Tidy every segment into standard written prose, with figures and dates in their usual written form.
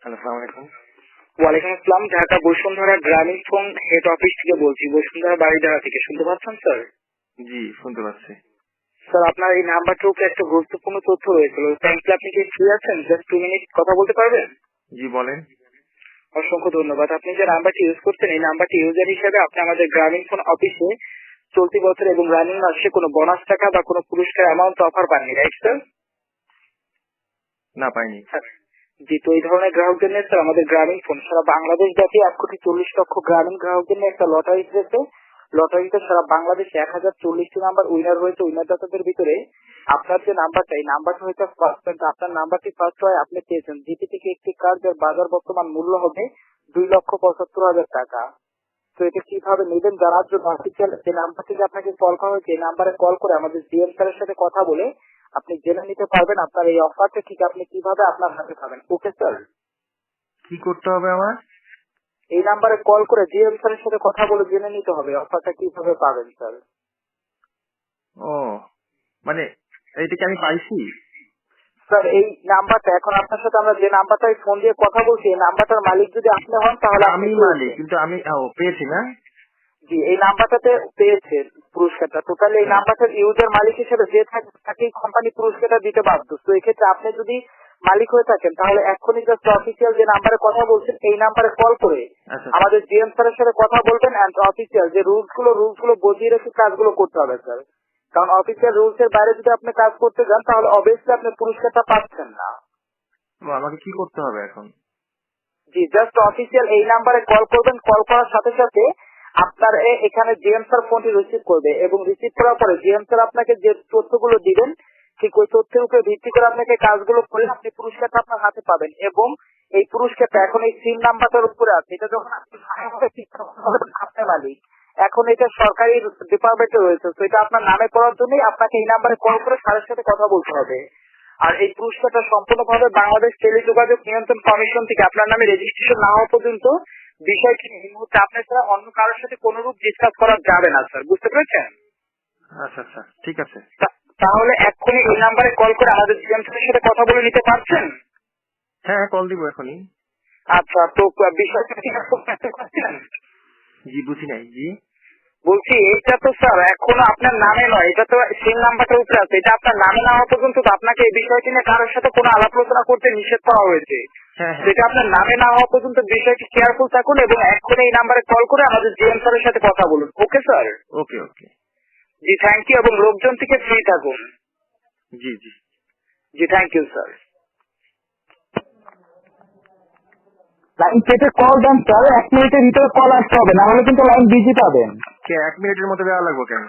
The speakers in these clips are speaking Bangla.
হ্যালো, আসসালামু আলাইকুম। ওয়ালাইকুম আসসালাম। ঢাকা বসুন্ধরা গ্রামীণ ফোন হেড অফিস থেকে বলছি, বসুন্ধরা বাড়িধারা থেকে। শুনতে পাচ্ছেন স্যার? জি, শুনতে পাচ্ছি। স্যার, আপনার এই নাম্বারটার উপরে একটা গুরুত্বপূর্ণ তথ্য রয়েছিল। থ্যাঙ্কস। আপনি কি ফ্রি আছেন? জাস্ট 2 মিনিট কথা বলতে পারবেন? জি, বলেন। অসংখ্য ধন্যবাদ। আপনি যে নাম্বারটি ইউজ করছেন, এই নাম্বারটি ইউজার হিসেবে আপনি আমাদের গ্রামীণ ফোন অফিসে চলতি বছর এবং রানিং মাসে কোনো বোনাস টাকা বা কোনো পুরস্কার অ্যামাউন্ট অফার পাননি, রাইট স্যার? না, পাইনি। জি, তো এই ধরনের গ্রাহকদের নিয়ে স্যার আমাদের গ্রামীণ ফোন সারা বাংলাদেশ ব্যাপী 1,40,00,000 গ্রামীণ গ্রাহকদের নিয়ে একটা লটারি দিয়েছে। লটারিতে সারা বাংলাদেশে 1040টি নাম্বার উইনার হয়েছে। উইনারদাতাদের ভিতরে আপনার যে নাম্বারটা, এই নাম্বারটা হয়েছে ফার্স্ট। আপনার নাম্বারটি ফার্স্ট হয়, আপনি পেয়েছেন জিপি থেকে একটি কার্ড, যার বাজার বর্তমান মূল্য হবে 2,75,000 টাকা। তো এটা কিভাবে নেবেন জানার জন্য অফিসিয়াল যে নাম্বার থেকে আপনাকে কল করা হয়েছে, এই নাম্বারে কল করে আমাদের জিএম স্যারের সাথে কথা বলে আপনি জেনে নিতে পারবেন আপনার এই অফারটা ঠিক আপনি কিভাবে আপনার হাতে পাবেন। Okay sir? কি করতে হবে আমার? এই নাম্বারে কল করে জিএম স্যারের সাথে কথা বলে জেনে নিতে হবে অফারটা কিভাবে পাবেন স্যার। ও, মানে এইটা কি আমি পাইছি? স্যার, এই নাম্বারটা এখন আপনার সাথে আমরা যে নাম্বারটাই ফোন দিয়ে কথা বলছি, এই নাম্বারটার মালিক যদি আপনি হন তাহলে আপনি আমি মালিক, কিন্তু আমি পেয়েছি না। জি, এই নাম্বারটাতে পেয়েছে পুরস্কারটা। টোটালি এই নাম্বারটার ইউজার মালিক হিসেবে যে থাকে তাকেই কোম্পানি পুরস্কারটা দিতে বাধ্য। তো এক্ষেত্রে আপনি যদি মালিক হয়ে থাকেন তাহলে এখনই জাস্ট অফিসিয়াল যে নাম্বারে কথা বলছেন এই নাম্বারে কল করে আচ্ছা, আমাদের জিএম স্যারের সাথে কথা বলবেন এন্ড অফিসিয়াল যে রুলস গুলো বুঝিয়ে রেখে কাজগুলো করতে হবে স্যার। কারণ অফিসিয়াল রুলস এর বাইরে যদি আপনি কাজ করতে যান তাহলে অবভিয়াসলি আপনি পুরস্কারটা পাচ্ছেন না। আমাকে কি করতে হবে এখন? জি, জাস্ট অফিসিয়াল এই নাম্বারে কল করবেন। কল করার সাথে সাথে আপনার এখানে জিএম স্যার ফোনটি রিসিভ করবে এবং রিসিভ করার পরে জিএম স্যার আপনাকে যে তথ্যগুলো দিবেন ঠিক ওই তথ্যের উপরে ভিত্তি করে আপনাকে কাজগুলো করে আপনি পুরস্কারটা আপনার হাতে পাবেন। এবং এই পুরস্কারটা এখন এই সিম নাম্বারটার উপরে আছে। এটা যখন আপনি আপনার মালিক, এখন এটা সরকারি ডিপার্টমেন্টে রয়েছে, তো এটা আপনার নামে করার জন্যই আপনাকে এই নাম্বারে কল করে স্যারের সাথে কথা বলতে হবে। আর এই পুরস্কারটা সম্পূর্ণভাবে বাংলাদেশ টেলিযোগাযোগ নিয়ন্ত্রণ কমিশন থেকে আপনার নামে রেজিস্ট্রেশন না হওয়া পর্যন্ত বিষয়টি এই মুহূর্তে আপনার ছাড়া অন্য কারোর সাথে কোন রূপ ডিসকাস করা যাবে না স্যার। বুঝতে পেরেছেন? আচ্ছা আচ্ছা, ঠিক আছে। তাহলে এক্ষুনি এই নাম্বারে কল করে আমাদের জিএম স্যারের সাথে কথা বলে নিতে পারছেন? হ্যাঁ, কল দিব এখনই। আচ্ছা, তো বিষয়টা ঠিক আছে? জি, বুঝি নাই। জি, বলছি এটা তো স্যার এখনো আপনার নামে নয়, এটা তো সিম নাম্বারটার উপরে আছে। এটা আপনার নামে না হওয়া পর্যন্ত তো আপনাকে এই বিষয়টি নিয়ে কারোর সাথে কোনো আলাপ আলোচনা করতে নিষেধ করা হয়েছে। হ্যাঁ হ্যাঁ, সেটা আপনার নামে না হওয়া পর্যন্ত বিষয়টি কেয়ারফুল থাকুন এবং এক্ষুনি এই নাম্বারে কল করে আমাদের জিএম স্যারের সাথে কথা বলুন। Okay sir? Okay okay. জি, থ্যাংক ইউ। এবং লোকজন থেকে ফ্রি থাকুন। জি জি। জি, থ্যাংক ইউ স্যার। লাইন কেটে কল দেন স্যার, 1 মিনিটের ভিতরে কল আসতে হবে, না হলে কিন্তু লাইন বিজি পাবেন। 1 মিনিটের মধ্যে দেওয়া লাগবে কেন?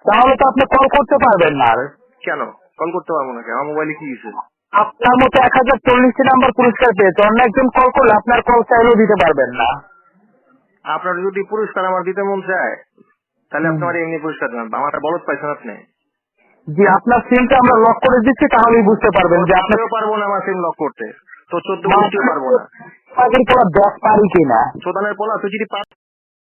তাহলে তো আপনি কল করতে পারবেন না। আর কেন কল করতে পারবো না কেন? আমার মোবাইলে কি হয়েছে? আপনার মতো 1040টি নাম্বার পুরস্কার পেয়েছে, অন্য একজন কল করলে আপনার কল চাইলেও দিতে পারবেন না। আপনার যদি পুরস্কার আমার দিতে মন চায় তাহলে আপনি আমার এমনি পুরস্কার দেন। আমার বলদ পাইছেন আপনি। জি, আপনার সিমটা আমরা লক করে দিচ্ছি, তাহলেই বুঝতে পারবেন যে আপনার পারবো না আমার সিম লক করতে। তো 14 পারবো না। পারবো না। 10 পারি কিনা। চোদানের পোলা তুই যদি